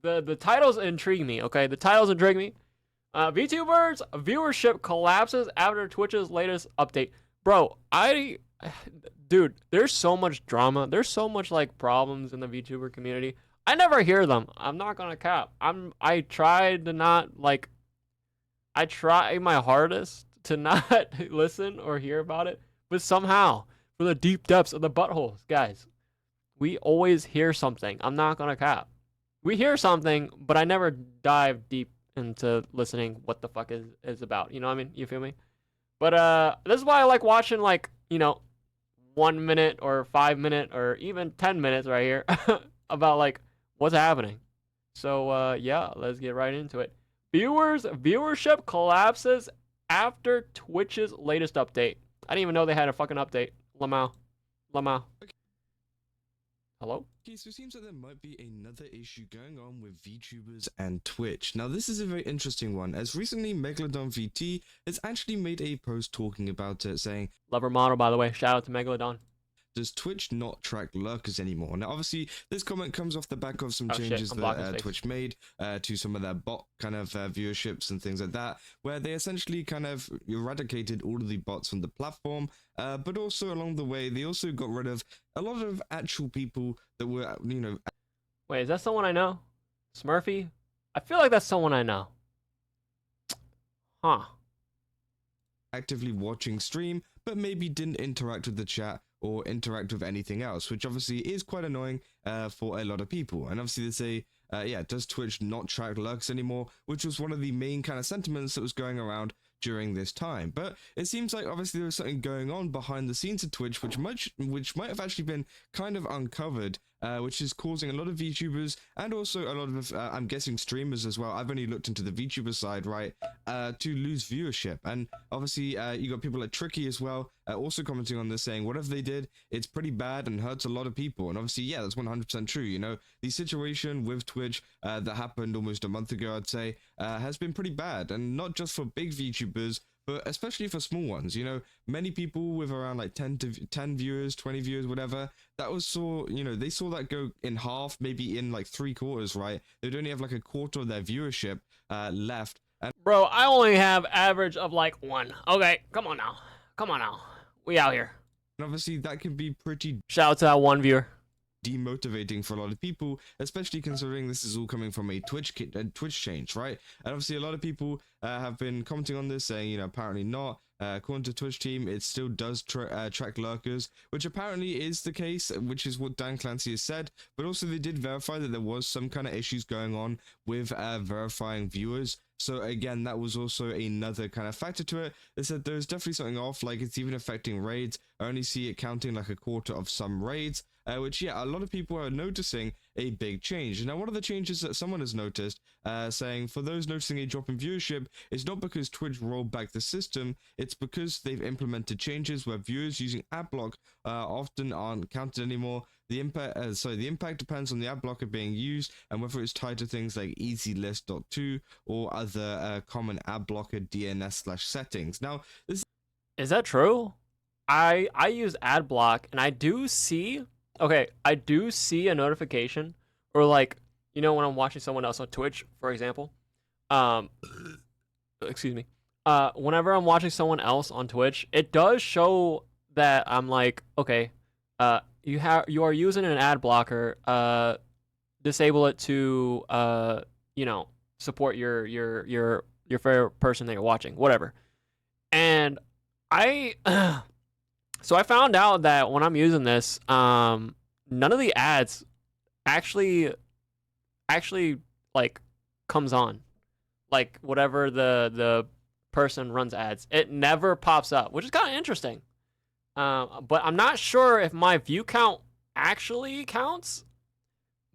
the titles intrigue me. Okay, the titles intrigue me. VTubers viewership collapses after Twitch's latest update. Bro, dude, there's so much drama. There's so much like problems in the VTuber community. I never hear them. I'm not gonna cap. I try to not like. I try my hardest to not listen or hear about it, but somehow, from the deep depths of the buttholes, guys, we always hear something. I'm not gonna cap. We hear something, but I never dive deep into listening what the fuck is about. You know what I mean? You feel me? But this is why I like watching like, 1 minute or 5 minute or even 10 minutes right here about like what's happening. So yeah, let's get right into it. Viewership collapses after Twitch's latest update. I didn't even know they had a fucking update. Lamau. Hello? Okay, so it seems like there might be another issue going on with VTubers and Twitch. Now, this is a very interesting one, as recently DoruuVT has actually made a post talking about it, saying, Lover model, by the way. Shout out to Megalodon. does Twitch not track lurkers anymore? Now, obviously, this comment comes off the back of some changes that Twitch made to some of their bot kind of viewerships and things like that, where they essentially kind of eradicated all of the bots from the platform, but also along the way, they also got rid of a lot of actual people that were, Wait, is that someone I know? Smurfy? I feel like that's someone I know. Huh. actively watching stream, but maybe didn't interact with the chat or interact with anything else, which obviously is quite annoying for a lot of people. And obviously they say, yeah, does Twitch not track lurks anymore? Which was one of the main kind of sentiments that was going around during this time. But it seems like obviously there was something going on behind the scenes of Twitch, which might have actually been kind of uncovered, which is causing a lot of VTubers and also a lot of I'm guessing streamers as well. I've only looked into the VTuber side, right, to lose viewership. And obviously you got people like Tricky as well also commenting on this, saying whatever they did, it's pretty bad and hurts a lot of people. And obviously, yeah, that's 100% true. You know, the situation with Twitch that happened almost a month ago, I'd say, has been pretty bad, and not just for big VTubers, but especially for small ones. You know, many people with around like 10 viewers, 20 viewers, whatever, that was they saw that go in half, maybe in like 3/4, right? They'd only have like a quarter of their viewership left. And bro, I only have average of like 1. Okay, come on now. We out here. And obviously that can be pretty Shout out to that one viewer. demotivating for a lot of people, especially considering this is all coming from a Twitch change, right? And obviously a lot of people have been commenting on this, saying, apparently not. According to Twitch team, it still does track lurkers, which apparently is the case, which is what Dan Clancy has said. But also they did verify that there was some kind of issues going on with verifying viewers. So again, that was also another kind of factor to it. They said there's definitely something off, like it's even affecting raids. I only see it counting like a quarter of some raids, which, yeah, a lot of people are noticing a big change. Now, one of the changes that someone has noticed, saying, for those noticing a drop in viewership, it's not because Twitch rolled back the system, it's because they've implemented changes where viewers using ad block often aren't counted anymore. The impact depends on the ad blocker being used and whether it's tied to things like EasyList.2 or other common ad blocker DNS/settings. Now, is that true? I use ad block, and I do see a notification, or like, when I'm watching someone else on Twitch, for example, excuse me, whenever I'm watching someone else on Twitch, it does show that I'm like, okay, you are using an ad blocker, disable it to support your favorite person that you're watching, whatever. And so I found out that when I'm using this, none of the ads actually like comes on. Like whatever the person runs ads, it never pops up, which is kind of interesting. But I'm not sure if my view count actually counts.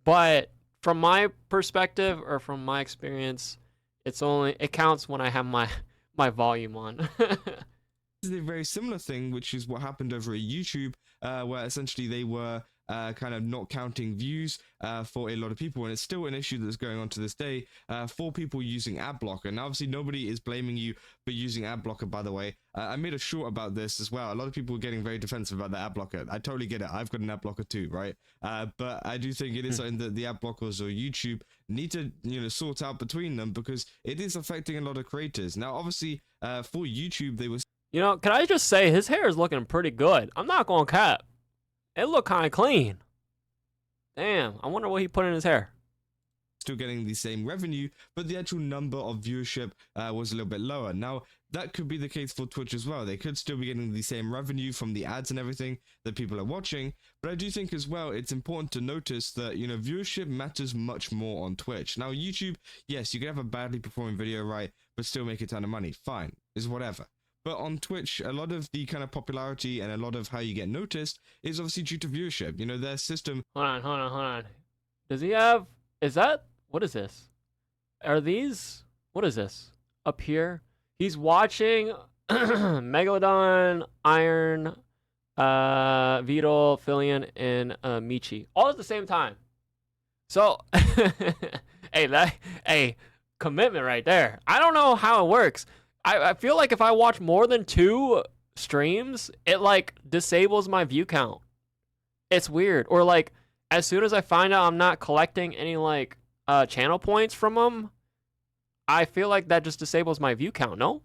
But from my perspective or from my experience, it counts when I have my volume on. This is a very similar thing, which is what happened over at YouTube, where essentially they were kind of not counting views for a lot of people, and it's still an issue that's going on to this day for people using ad blocker. Now obviously nobody is blaming you for using ad blocker, by the way. I made a short about this as well. A lot of people are getting very defensive about the ad blocker. I totally get it. I've got an ad blocker too, right? But I do think it is something that the ad blockers or YouTube need to, sort out between them, because it is affecting a lot of creators. Now obviously for YouTube, they were, can I just say his hair is looking pretty good. I'm not going cap. It look kind of clean. Damn, I wonder what he put in his hair. still getting the same revenue, but the actual number of viewership was a little bit lower. Now that could be the case for Twitch as well. They could still be getting the same revenue from the ads and everything that people are watching, but I do think as well it's important to notice that viewership matters much more on Twitch. Now YouTube, yes, you can have a badly performing video, right, but still make a ton of money. Fine, is whatever. But on Twitch, a lot of the kind of popularity and a lot of how you get noticed is obviously due to viewership. Their system. Hold on. Does he have? What is this? Are these? What is this? Up here? He's watching Megalodon, Iron, Beetle, Fillion, and Michi all at the same time. So, hey, commitment right there. I don't know how it works. I feel like if I watch more than 2 streams, it like disables my view count. It's weird. Or like as soon as I find out I'm not collecting any like channel points from them, I feel like that just disables my view count. No?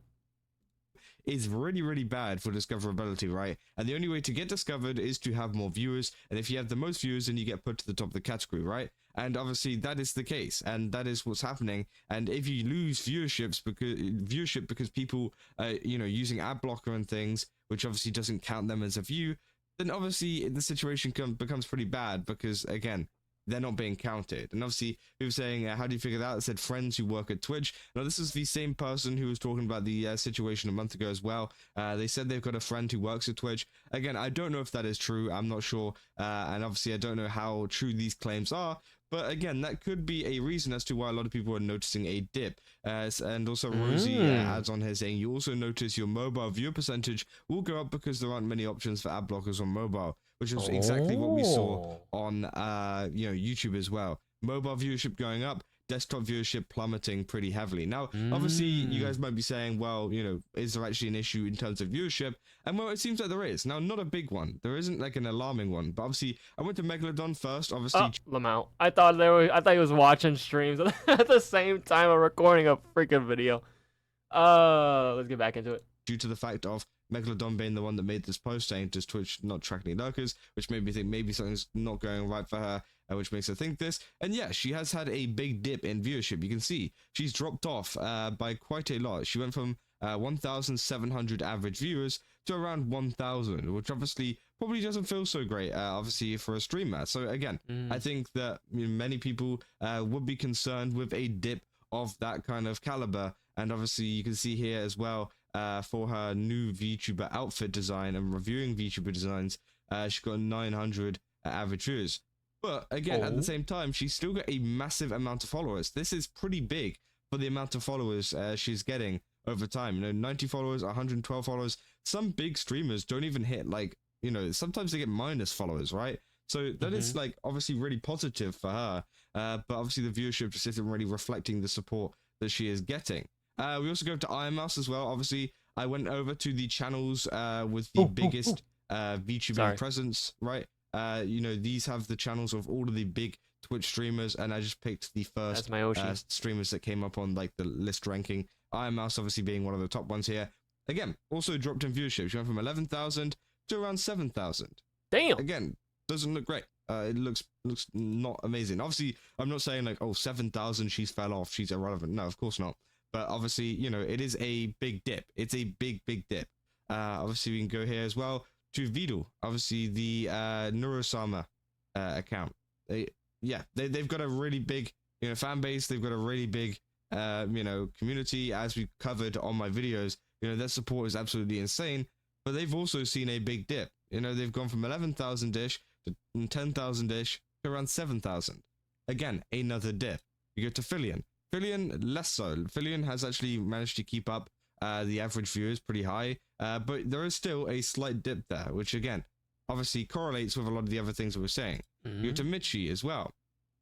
Is really, really bad for discoverability, right? And the only way to get discovered is to have more viewers. And if you have the most viewers, then you get put to the top of the category, right? And obviously that is the case, and that is what's happening. And if you lose viewership because people using ad blocker and things, which obviously doesn't count them as a view, then obviously the situation becomes pretty bad, because again, they're not being counted. And obviously people saying, how do you figure that out? I said friends who work at Twitch. Now this is the same person who was talking about the situation a month ago as well. They said they've got a friend who works at Twitch. Again, I don't know if that is true. I'm not sure. And obviously I don't know how true these claims are. But again, that could be a reason as to why a lot of people are noticing a dip. And also Rosie adds on here saying, you also notice your mobile viewer percentage will go up because there aren't many options for ad blockers on mobile, which is exactly what we saw on YouTube as well. Mobile viewership going up, desktop viewership plummeting pretty heavily. Now, obviously, you guys might be saying, well, is there actually an issue in terms of viewership? And well, it seems like there is. Now, not a big one. There isn't like an alarming one. But obviously, I went to Megalodon first. Obviously, Lamau. I thought he was watching streams at the same time of recording a freaking video. Let's get back into it. Due to the fact of Megalodon being the one that made this post saying, does Twitch not track any lurkers, which made me think maybe something's not going right for her, which makes her think this. And yeah, she has had a big dip in viewership. You can see she's dropped off by quite a lot. She went from 1,700 average viewers to around 1,000, which obviously probably doesn't feel so great, obviously, for a streamer. So again, I think that many people would be concerned with a dip of that kind of caliber. And obviously you can see here as well, for her new VTuber outfit design and reviewing VTuber designs, she got 900 average viewers. But again, at the same time, she's still got a massive amount of followers. This is pretty big for the amount of followers she's getting over time. 90 followers, 112 followers. Some big streamers don't even hit like, sometimes they get minus followers, right? So that is like obviously really positive for her. But obviously the viewership just isn't really reflecting the support that she is getting. We also go to Iron Mouse as well. Obviously, I went over to the channels with the biggest VTuber presence, right? These have the channels of all of the big Twitch streamers, and I just picked the first streamers that came up on like the list ranking. Iron Mouse obviously being one of the top ones here. Again, also dropped in viewership. She went from 11,000 to around 7,000. Damn. Again, doesn't look great. It looks not amazing. Obviously, I'm not saying like, 7,000, she's fell off, she's irrelevant. No, of course not. But obviously, it is a big dip. It's a big dip. Obviously, we can go here as well to Vidal. Obviously, the Neurosama account. They've got a really big, fan base. They've got a really big, community. As we covered on my videos, their support is absolutely insane. But they've also seen a big dip. They've gone from 11,000-ish to 10,000-ish to around 7,000. Again, another dip. You go to Fillion. Fillion, less so. Fillion has actually managed to keep up the average viewers pretty high, but there is still a slight dip there, which again, obviously correlates with a lot of the other things that we're saying. You go to Michi as well.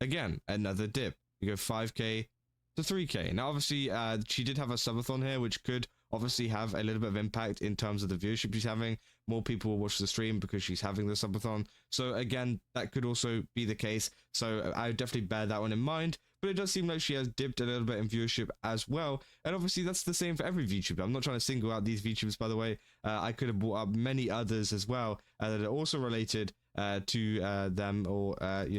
Again, another dip. You go 5K to 3K. Now, obviously, she did have a subathon here, which could obviously have a little bit of impact in terms of the viewership she's having. More people will watch the stream because she's having the subathon. So again, that could also be the case. So I would definitely bear that one in mind. But it does seem like she has dipped a little bit in viewership as well. And obviously that's the same for every VTuber. I'm not trying to single out these VTubers, by the way. I could have brought up many others as well that are also related to them or,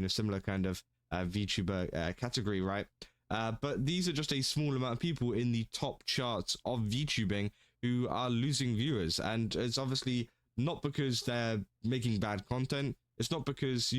similar kind of VTuber category, right? But these are just a small amount of people in the top charts of VTubing who are losing viewers. And it's obviously not because they're making bad content. It's not because,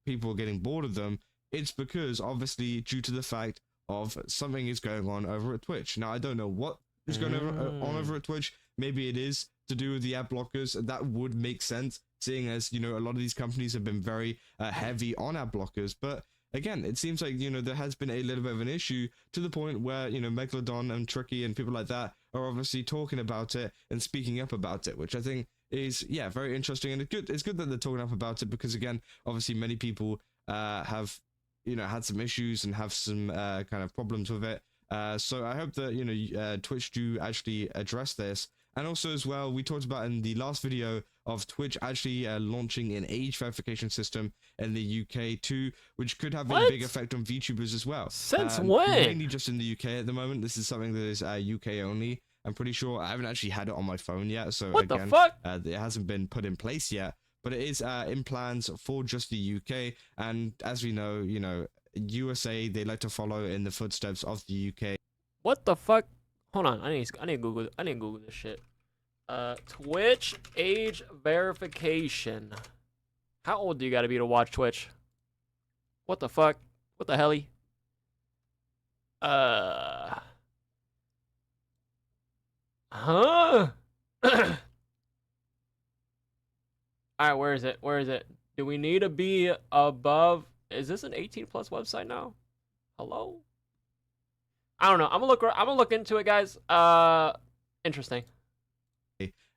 people are getting bored of them. It's because, obviously, due to the fact of something is going on over at Twitch. Now, I don't know what is going on over at Twitch. Maybe it is to do with the ad blockers. That would make sense, seeing as, a lot of these companies have been very heavy on ad blockers. But again, it seems like, there has been a little bit of an issue to the point where, Megalodon and Tricky and people like that are obviously talking about it and speaking up about it, which I think is, very interesting. And it's good that they're talking up about it because, again, obviously many people have, had some issues and have some kind of problems with it. So I hope that, Twitch do actually address this. And also as well, we talked about in the last video of Twitch actually launching an age verification system in the UK too, which could have a big effect on VTubers as well. Since when? Mainly just in the UK at the moment. This is something that is UK only. I'm pretty sure. I haven't actually had it on my phone yet, so what again, the fuck? It hasn't been put in place yet. But it is in plans for just the UK, and as we know, USA, they like to follow in the footsteps of the UK. What the fuck? Hold on, I need to Google this shit. Twitch age verification. How old do you gotta be to watch Twitch? What the fuck? What the helly? Huh? Alright, where is it? Where is it? Do we need to be above? Is this an 18+ website now? Hello? I don't know. I'm gonna look into it, guys. Interesting.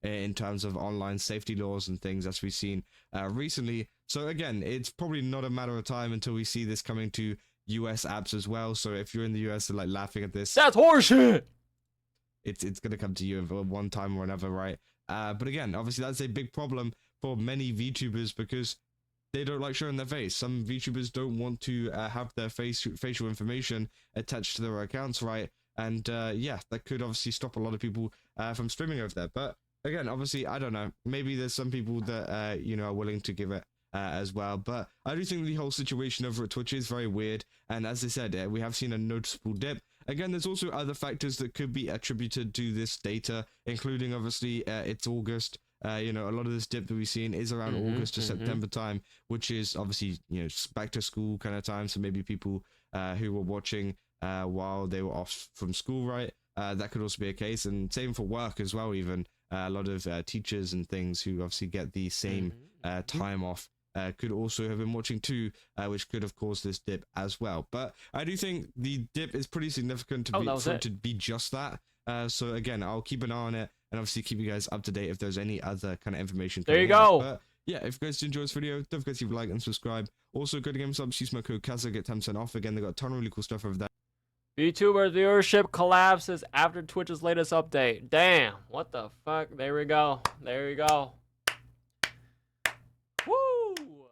In terms of online safety laws and things as we've seen recently. So again, it's probably not a matter of time until we see this coming to US apps as well. So if you're in the US and like laughing at this, that's horseshit. It's gonna come to you at one time or another, right? But again, obviously that's a big problem for many VTubers because they don't like showing their face. Some VTubers don't want to have their facial information attached to their accounts, right? And yeah, that could obviously stop a lot of people from streaming over there. But again, obviously, I don't know. Maybe there's some people that are willing to give it as well. But I do think the whole situation over at Twitch is very weird. And as I said, we have seen a noticeable dip. Again, there's also other factors that could be attributed to this data, including obviously it's August. A lot of this dip that we've seen is around August to September time, which is obviously back to school kind of time. So maybe people who were watching while they were off from school, right? That could also be a case, and same for work as well. Even a lot of teachers and things who obviously get the same time off could also have been watching too, which could have caused this dip as well. But I do think the dip is pretty significant to be just that. So again, I'll keep an eye on it and obviously keep you guys up to date if there's any other kind of information. There you go. But yeah, if you guys did enjoy this video, don't forget to like and subscribe. Also, go to GameStop, use my code CASA, get 10% off. Again, they got a ton of really cool stuff over there. VTuber viewership collapses after Twitch's latest update. Damn, what the fuck? There we go. There we go.